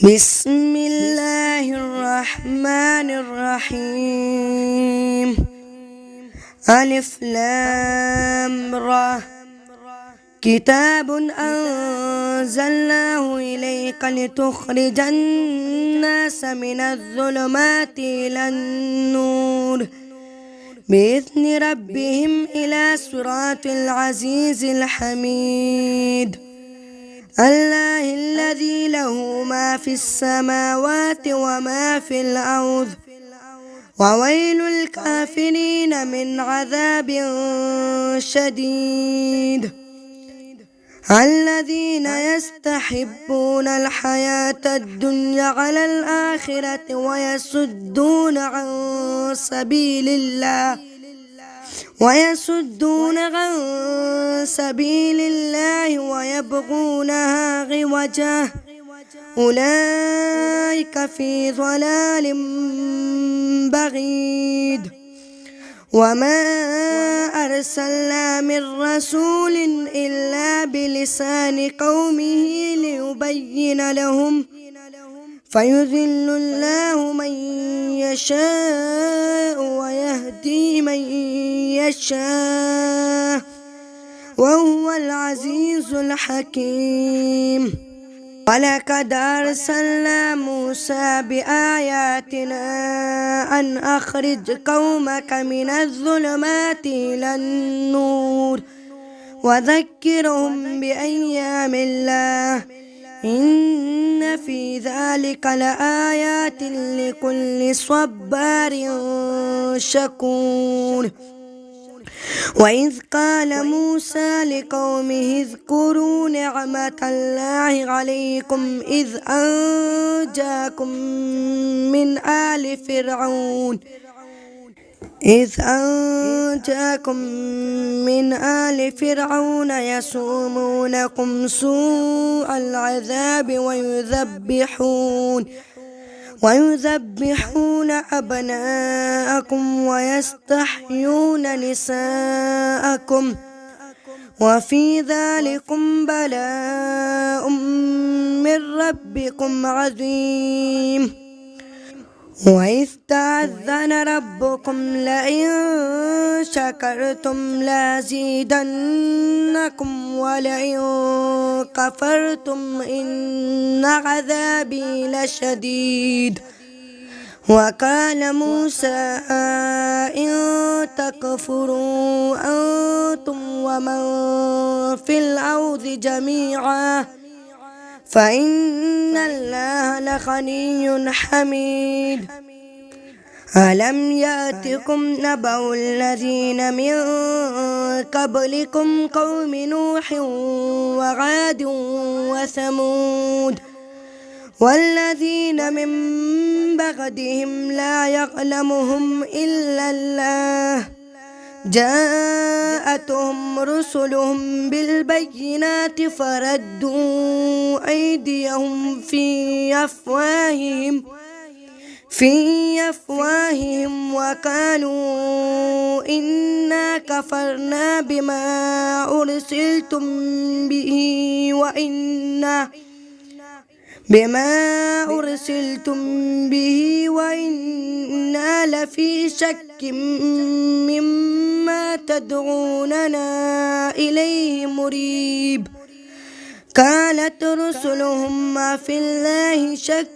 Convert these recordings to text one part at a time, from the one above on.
بسم الله الرحمن الرحيم. ألف لام را. كتاب أنزلناه إليك لتخرج الناس من الظلمات إلى النور بإذن ربهم إلى صراط العزيز الحميد. الله الذي له ما في السماوات وما في الأرض وويل الكافرين من عذاب شديد. الذين يستحبون الحياة الدنيا على الآخرة ويصدون عن سبيل الله ويبغونها عوجا أولئك في ضلال بعيد. وما أرسلنا من رسول إلا بلسان قومه ليبين لهم فيذل الله من يشاء ويهدي من يشاء وهو العزيز الحكيم. ولقد أرسلنا موسى بآياتنا أن أخرج قومك من الظلمات إلى النور وذكرهم بأيام الله إن في ذلك لآيات لكل صبار شكور. وإذ قال موسى لقومه اذكروا نعمة الله عليكم إذ أنجاكم من آل فرعون يسومونكم سوء العذاب ويذبحون أبناءكم ويستحيون نساءكم وفي ذلكم بلاء من ربكم عظيم. وإذ تأذن ربكم لئن شكرتم لأزيدنكم ولئن كفرتم إن عذابي لشديد. وقال موسى إن تكفروا أنتم ومن في الأرض جميعا فإن الله لغني حميد. ألم يأتكم نبأ الذين من قبلكم قوم نوح وعاد وثمود والذين من بعدهم لا يعلمهم إلا الله جاءتهم رسلهم بالبينات فردوا أيديهم في أفواههم وقالوا إنا كفرنا بما أرسلتم به وإنا لفي شك مما تدعوننا إليه مريب. قالت رسلهم ما في الله شك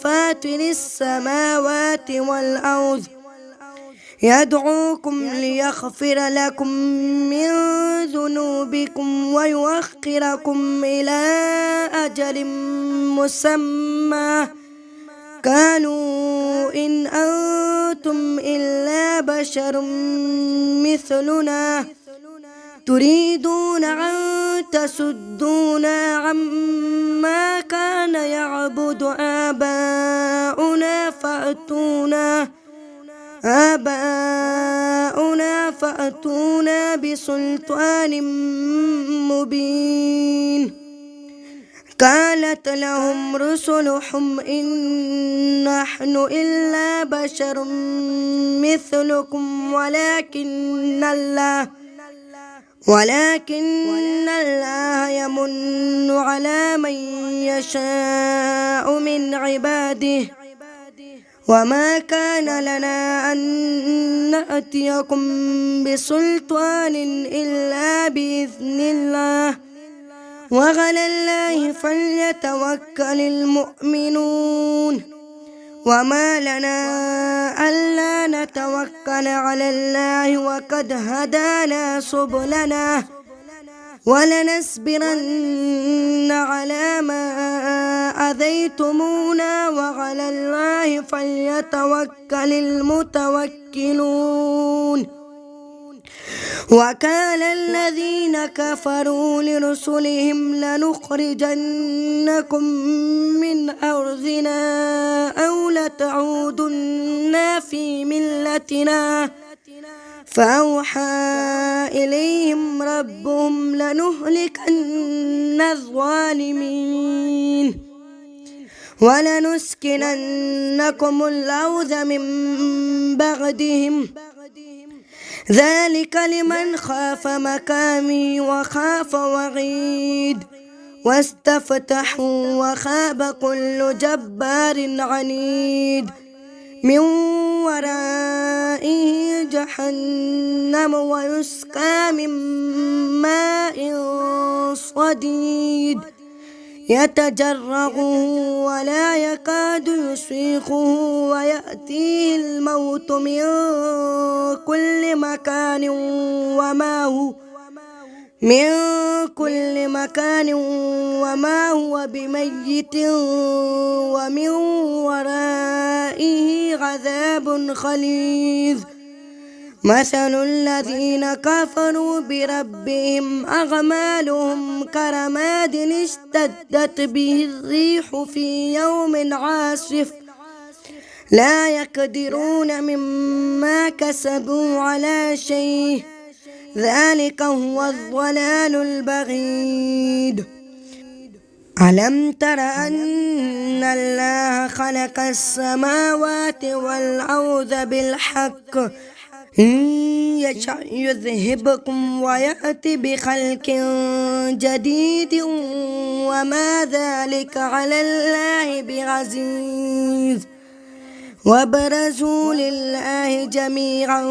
فاتر السماوات والأرض يدعوكم ليغفر لكم من ذنوبكم ويؤخركم إلى أجل مسمى قالوا إن أنتم إلا بشر مثلنا تريدون أن تصدونا عما كان يعبد آباؤنا فأتونا بسلطان مبين. قالت لهم رسلهم إن نحن إلا بشر مثلكم ولكن الله يمن على من يشاء من عباده وما كان لنا أن نأتيكم بسلطان إلا بإذن الله وعلى الله فليتوكل المؤمنون وما لنا ألا نتوكل على الله وقد هدانا سبلنا ولنصبرن على ما أذيتمونا وعلى الله فليتوكل المتوكلون وقال الذين كفروا لرسلهم لنخرجنكم من أرضنا أو لتعودن في ملتنا فأوحى إليهم ربهم لنهلكن الظالمين ولنسكننكم الأرض من بعدهم ذلك لمن خاف مقامي وخاف وعيد واستفتحوا وخاب كل جبار عنيد من ورائه جهنم ويسقى من ماء صديد يتجرعه ولا يكاد يسيغه ويأتيه الموت من كل مكان وما هو بميت ومن ورائه عذاب غليظ مثل الذين كفروا بربهم أعمالهم كرماد اشتدت به الريح في يوم عاصف لا يقدرون مما كسبوا على شيء ذلك هو الضلال البعيد ألم تر أن الله خلق السماوات والأرض بالحق إن يشأ يذهبكم ويأتي بخلق جديد وما ذلك على الله بعزيز وبرزوا لله جميعا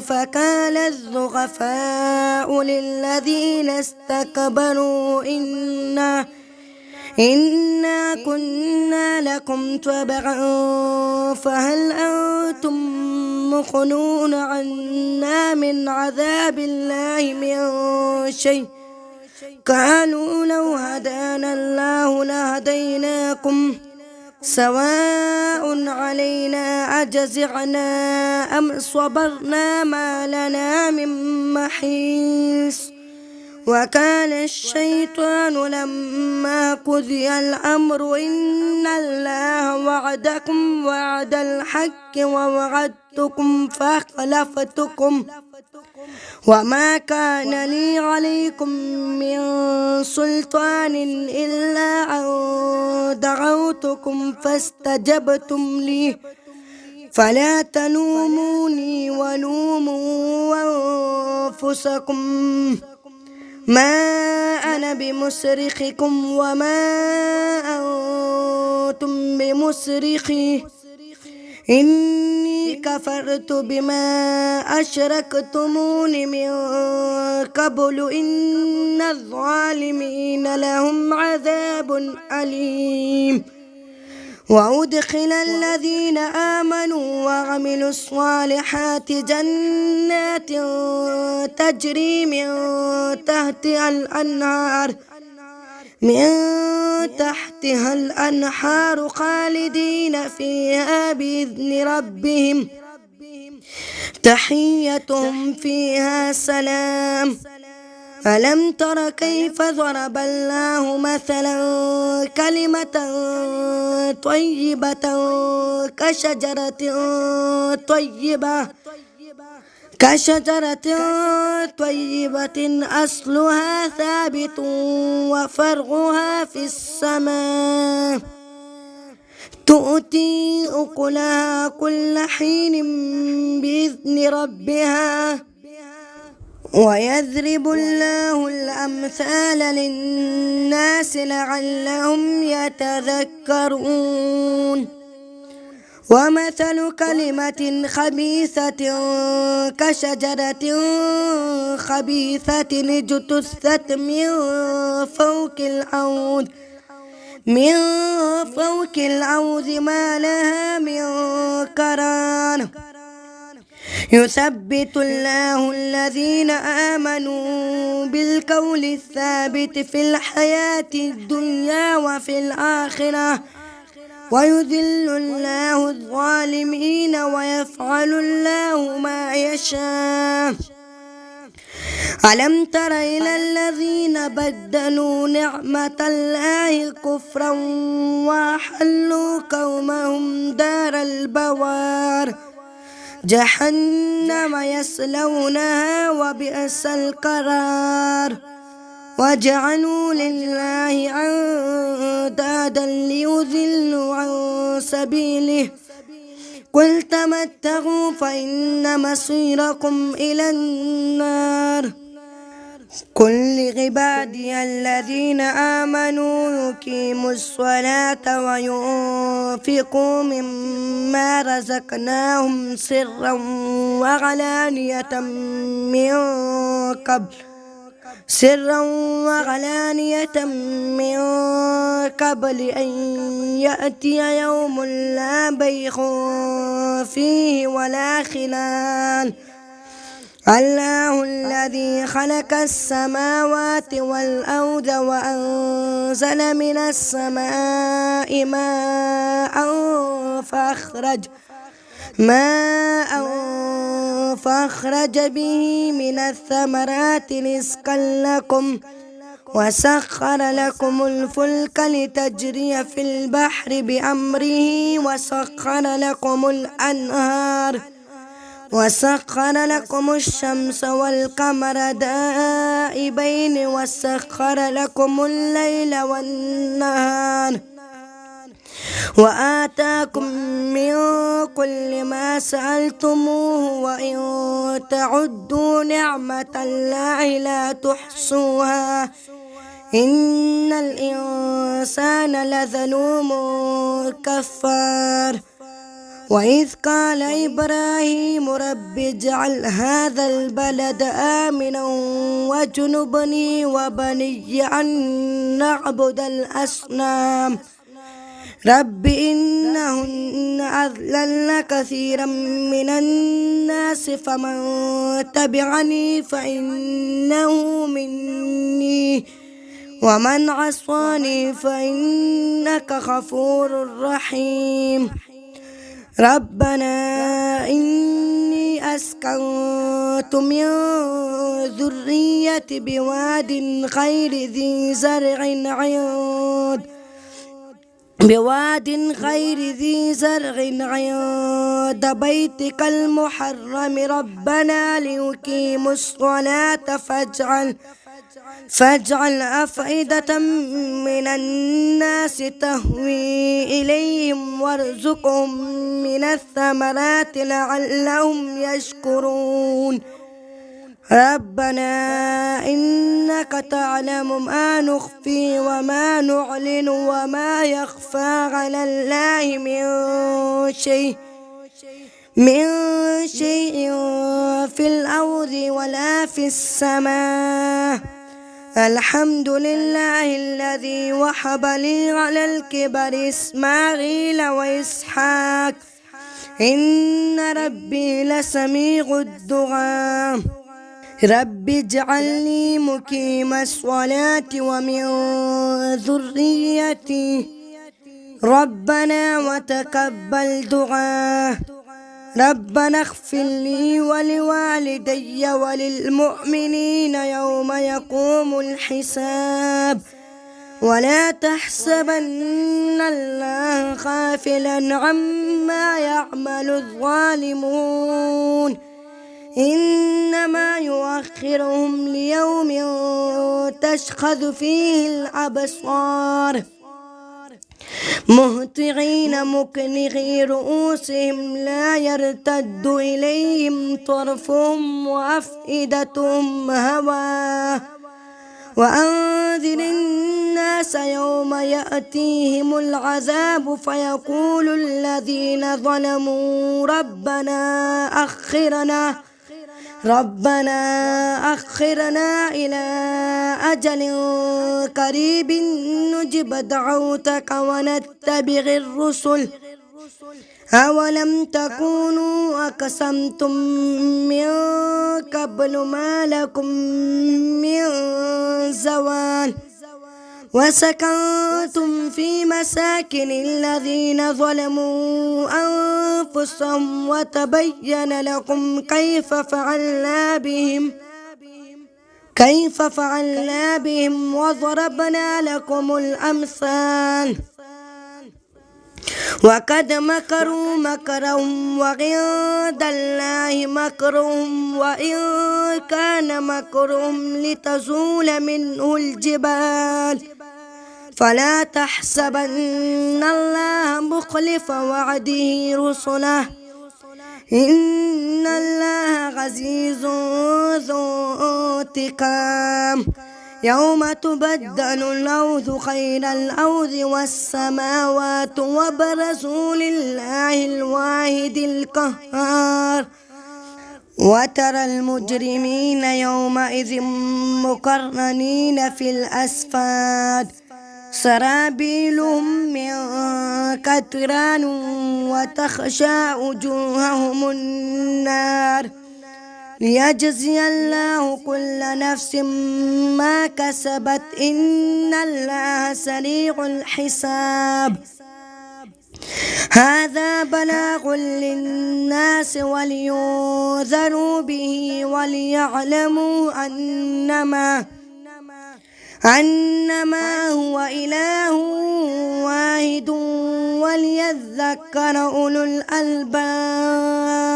فقال الضعفاء للذين استكبروا إنا كنا لكم تبعا فهل أنتم مغنون عنا من عذاب الله من شيء قالوا لو هدانا الله لهديناكم سواء علينا أجزعنا أم صبرنا ما لنا من محيص وكان الشيطان لما قضي الأمر إن الله وعدكم وعد الحق ووعدتكم فخلفتكم وما كان لي عليكم من سلطان إلا أن دعوتكم فاستجبتم لي فلا تلوموني ولوموا أنفسكم ما أنا بمصرخكم وما أنتم بمصرخي إني كفرت بما أشركتمون من قبل إن الظالمين لهم عذاب أليم وأدخل الذين آمنوا وعملوا الصالحات جنات تجري من تحتها الأنهار خالدين فيها بإذن ربهم تحيتهم فيها سلام ألم تر كيف ضرب الله مثلا كلمة طيبة كشجرة طيبة أصلها ثابت وفرعها في السماء تؤتي أكلها كل حين بإذن ربها ويضرب الله الأمثال للناس لعلهم يتذكرون ومثل كلمة خبيثة كشجرة خبيثة اجتثت من فوق الأرض ما لها من قرار يثبت الله الذين آمنوا بالقول الثابت في الحياة الدنيا وفي الآخرة ويذل الله الظالمين ويفعل الله ما يشاء. ألم تر إلى الذين بدلوا نعمة الله كفرا وأحلوا قومهم دار البوار جهنم يصلونها وبئس القرار وجعلوا لله أندادا ليضلوا عن سبيله قل تمتعوا فإن مصيركم إلى النار. قل لعبادي الذين آمنوا يقيموا الصلاة وينفقوا مما رزقناهم سرا وعلانية من قبل أن يأتي يوم لا بيع فيه ولا خلال. الله الذي خلق السماوات والأرض وأنزل من السماء ماء فأخرج به من الثمرات رزقا لكم وسخر لكم الفلك لتجري في البحر بأمره وسخر لكم الشمس والقمر دائبين وسخر لكم الليل والنهار وآتاكم من كل ما سألتموه وإن تعدوا نعمة الله لا تحصوها إن الإنسان لظلوم كفار. وإذ قال إبراهيم رب اجعل هذا البلد آمنا واجنبني وبني أن نعبد الأصنام رب إنهن أضللن كثيرا من الناس فمن تبعني فإنه مني ومن عصاني فإنك غفور رحيم. ربنا إني أسكنت من ذريتي بواد غير ذي زرع عند بيتك المحرم ربنا ليقيموا الصلاة فاجعل أفئدة من الناس تهوي إليهم وارزقهم من الثمرات لعلهم يشكرون. ربنا إنك تعلم ما نخفي وما نعلن وما يخفى على الله من شيء في الأرض ولا في السماء. الحمد لله الذي وهب لي على الكبر إسماعيل وإسحاق إن ربي لسميع الدعاء. رب اجعلني مقيم الصلاة ومن ذريتي ربنا وتقبل دعاء. ربنا اغفر لي ولوالدي وللمؤمنين يوم يقوم الحساب ولا تحسبن الله غافلا عما يعمل الظالمون إنما يؤخرهم ليوم تشخص فيه الأبصار مهطعين مكنغي رؤوسهم لا يرتد إليهم طرفهم وأفئدتهم هوى وأنذر الناس يوم يأتيهم العذاب فيقول الذين ظلموا ربنا أخرنا إلى أجل قريب نجب دعوتك ونتبع الرسل أولم تكونوا أقسمتم من قبل ما لكم من زوال وسكنتم في مساكن الذين ظلموا أنفسهم وتبين لكم كيف فعلنا بهم وضربنا لكم الأمثال وقد مكروا مكرهم وعند الله مكرهم وإن كان مكرهم لتزول منه الجبال فلا تحسبن الله مخلف وعده رسله إن الله عزيز ذو انتقام يوم تبدل الأرض غير الأرض والسماوات وبرزوا لله الواحد القهار وترى المجرمين يومئذ مقرنين في الأصفاد سرابيلهم من قطران وتخشى وجوههم النار ليجزي الله كل نفس ما كسبت إن الله سريع الحساب هذا بلاغ للناس ولينذروا به وليعلموا أنما هو إله واحد وليذكر أولو الألباب.